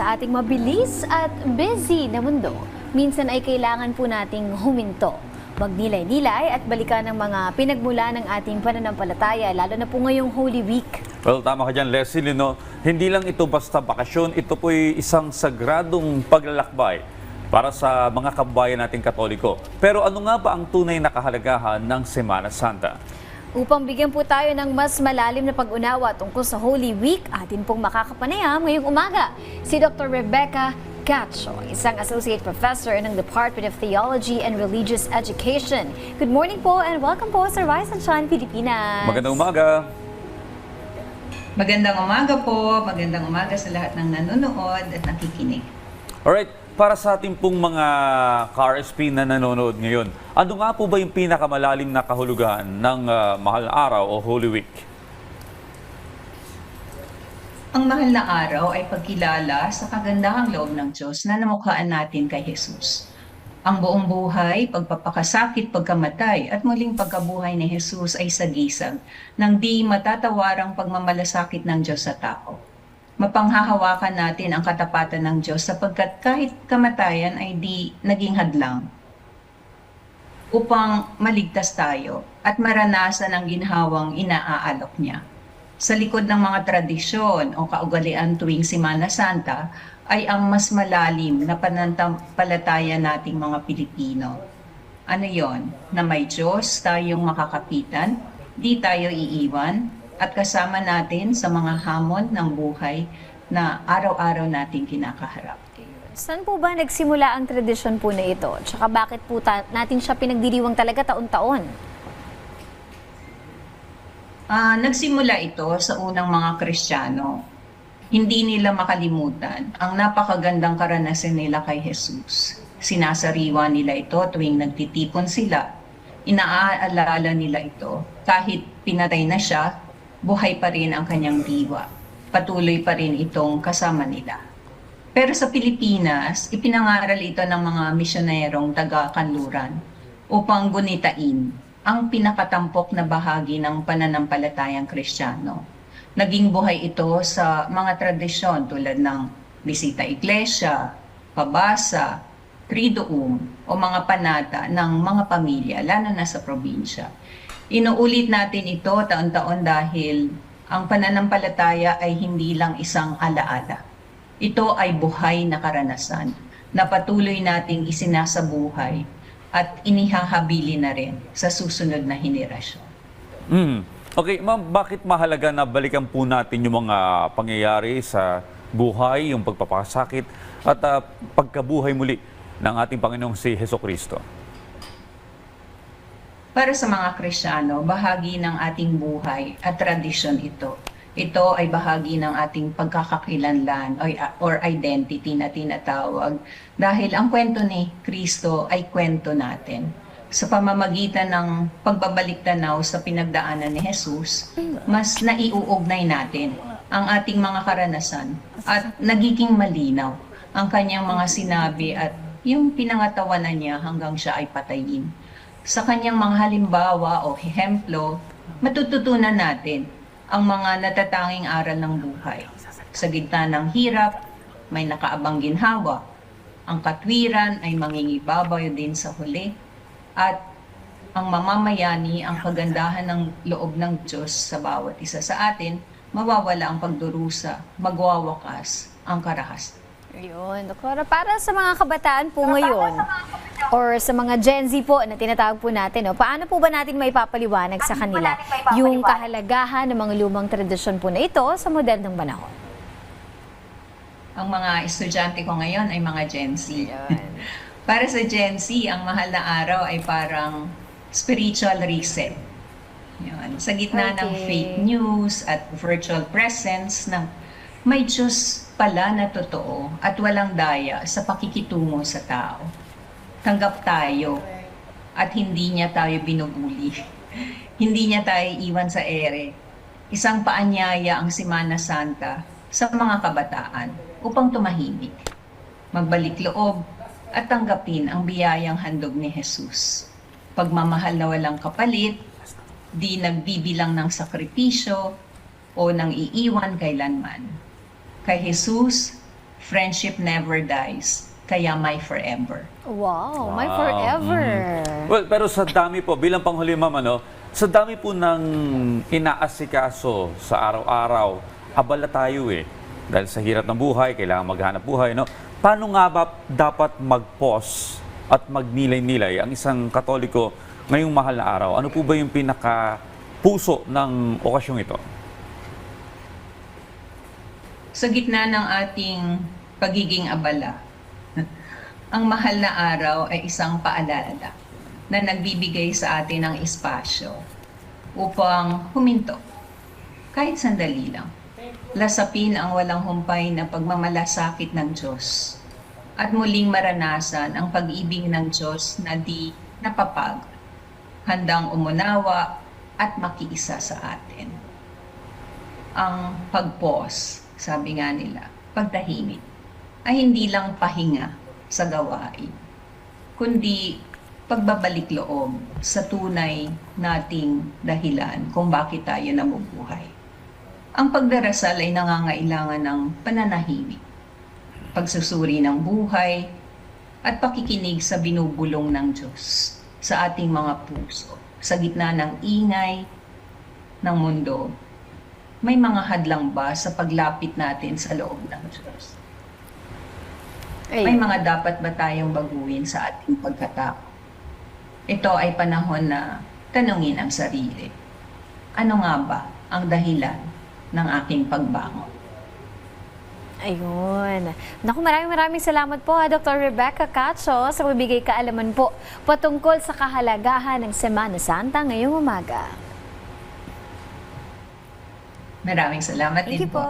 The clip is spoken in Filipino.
Sa ating mabilis at busy na mundo, minsan ay kailangan po nating huminto, magnilay-nilay at balikan ng mga pinagmula ng ating pananampalataya, lalo na po ngayong Holy Week. Well, tama ka dyan, Leslie, no? Hindi lang ito basta bakasyon, ito po'y isang sagradong paglalakbay para sa mga kababayan nating Katoliko. Pero ano nga ba ang tunay na kahalagahan ng Semana Santa? Upang bigyan po tayo ng mas malalim na pag-unawa tungkol sa Holy Week, atin pong makakapanayam ngayong umaga si Dr. Rebecca Cacho, isang Associate Professor ng Department of Theology and Religious Education. Good morning po and welcome po sa Rise and Shine Pilipinas. Magandang umaga. Magandang umaga po, magandang umaga sa lahat ng nanonood at nakikinig. Alright, para sa ating pong mga ka-RSP na nanonood ngayon, ano nga po ba yung pinakamalalim na kahulugan ng mahal na araw o Holy Week? Ang mahal na araw ay pagkilala sa kagandahang loob ng Diyos na namukhaan natin kay Jesus. Ang buong buhay, pagpapakasakit, pagkamatay at muling pagkabuhay ni Jesus ay sagisag ng di matatawarang pagmamalasakit ng Diyos sa tao. Mapanghahawakan natin ang katapatan ng Diyos sapagkat kahit kamatayan ay di naging hadlang upang maligtas tayo at maranasan ang ginhawang inaaalok niya. Sa likod ng mga tradisyon o kaugalian tuwing Semana Santa ay ang mas malalim na pananampalataya nating mga Pilipino. Ano yon? Na may Diyos tayong makakapitan, di tayo iiwan, at kasama natin sa mga hamon ng buhay na araw-araw nating kinakaharap. Saan po ba nagsimula ang tradisyon po na ito? Tsaka bakit po natin siya pinagdiriwang talaga taon-taon? Nagsimula ito sa unang mga Kristiyano. Hindi nila makalimutan ang napakagandang karanasan nila kay Jesus. Sinasariwa nila ito tuwing nagtitipon sila. Inaaalala nila ito. Kahit pinatay na siya, buhay pa rin ang kanyang diwa. Patuloy pa rin itong kasama nila. Pero sa Pilipinas, ipinangaral ito ng mga misyonerong taga-kanluran upang gunitain ang pinakatampok na bahagi ng pananampalatayang Kristiyano. Naging buhay ito sa mga tradisyon tulad ng bisita iglesia, pabasa, triduum o mga panata ng mga pamilya, lalo na sa probinsya. Inuulit natin ito taon-taon dahil ang pananampalataya ay hindi lang isang alaala. Ito ay buhay na karanasan na patuloy nating isinasabuhay at inihahabili na rin sa susunod na henerasyon. Okay, ma'am, bakit mahalaga na balikan po natin yung mga pangyayari sa buhay, yung pagpapakasakit at pagkabuhay muli ng ating Panginoong si Hesukristo? Para sa mga Kristiyano, bahagi ng ating buhay at tradisyon ito. Ito ay bahagi ng ating pagkakakilanlan or identity na tinatawag dahil ang kwento ni Kristo ay kwento natin. Sa pamamagitan ng pagbabalik tanaw sa pinagdaanan ni Jesus, mas naiuugnay natin ang ating mga karanasan at nagiging malinaw ang kanyang mga sinabi at yung pinangatawanan niya hanggang siya ay patayin. Sa kanyang mga halimbawa o ehemplo, matututunan natin ang mga natatanging aral ng buhay. Sa gitna ng hirap, may nakaabang ginhawa. Ang katwiran ay mangingibabaw din sa huli. At ang mamamayani, ang kagandahan ng loob ng Diyos sa bawat isa sa atin, mawawala ang pagdurusa, magwawakas ang karahasan. Ayun, Doktora, para sa mga kabataan po ngayon, or sa mga Gen Z po na tinatawag po natin, paano po ba natin maipapaliwanag sa kanila yung kahalagahan ng mga lumang tradisyon po na ito sa modernong panahon? Ang mga estudyante ko ngayon ay mga Gen Z. Para sa Gen Z, ang mahal na araw ay parang spiritual reset. Yun. Sa gitna ng fake news at virtual presence ng may Diyos pala na totoo at walang daya sa pakikitungo sa tao. Tanggap tayo at hindi niya tayo binubuli. Hindi niya tayo iwan sa ere. Isang paanyaya ang Semana Santa sa mga kabataan upang tumahimik, magbalik loob at tanggapin ang biyayang handog ni Jesus. Pagmamahal na walang kapalit, di nagbibilang ng sakripisyo o nang iiwan kailanman. Kay Jesus, Friendship never dies, kaya may forever. Wow, my Wow. forever. Well, pero sa dami po, bilang panghuli ma'am, sa dami po ng inaasikaso sa araw-araw, abala tayo eh. Dahil sa hirap ng buhay, kailangan maghanap buhay, no? Paano nga ba dapat mag-pause at magnilay-nilay ang isang Katoliko ngayong mahal na araw? Ano po ba yung pinaka-puso ng okasyong ito? Sa gitna ng ating pagiging abala, ang mahal na araw ay isang paalala na nagbibigay sa atin ng espasyo upang huminto. Kahit sandali lang. Lasapin ang walang humpay na pagmamalasakit ng Diyos at muling maranasan ang pag-ibig ng Diyos na di napapag, handang umunawa at makiisa sa atin. Ang pag-pause, sabi nga nila, pagtahimik, ay hindi lang pahinga sa gawain, kundi pagbabalik loob sa tunay nating dahilan kung bakit tayo namubuhay. Ang pagdarasal ay nangangailangan ng pananahimik, pagsusuri ng buhay, at pakikinig sa binubulong ng Diyos sa ating mga puso. Sa gitna ng ingay ng mundo, may mga hadlang ba sa paglapit natin sa loob ng Diyos? May mga dapat ba tayong baguhin sa ating pagkatao? Ito ay panahon na tanungin ang sarili. Ano nga ba ang dahilan ng aking pagbangon? Ayun. Naku, maraming salamat po Dr. Rebecca Cacho sa pagbigay kaalaman po patungkol sa kahalagahan ng Semana Santa ngayong umaga. Maraming salamat Thank din you po. po.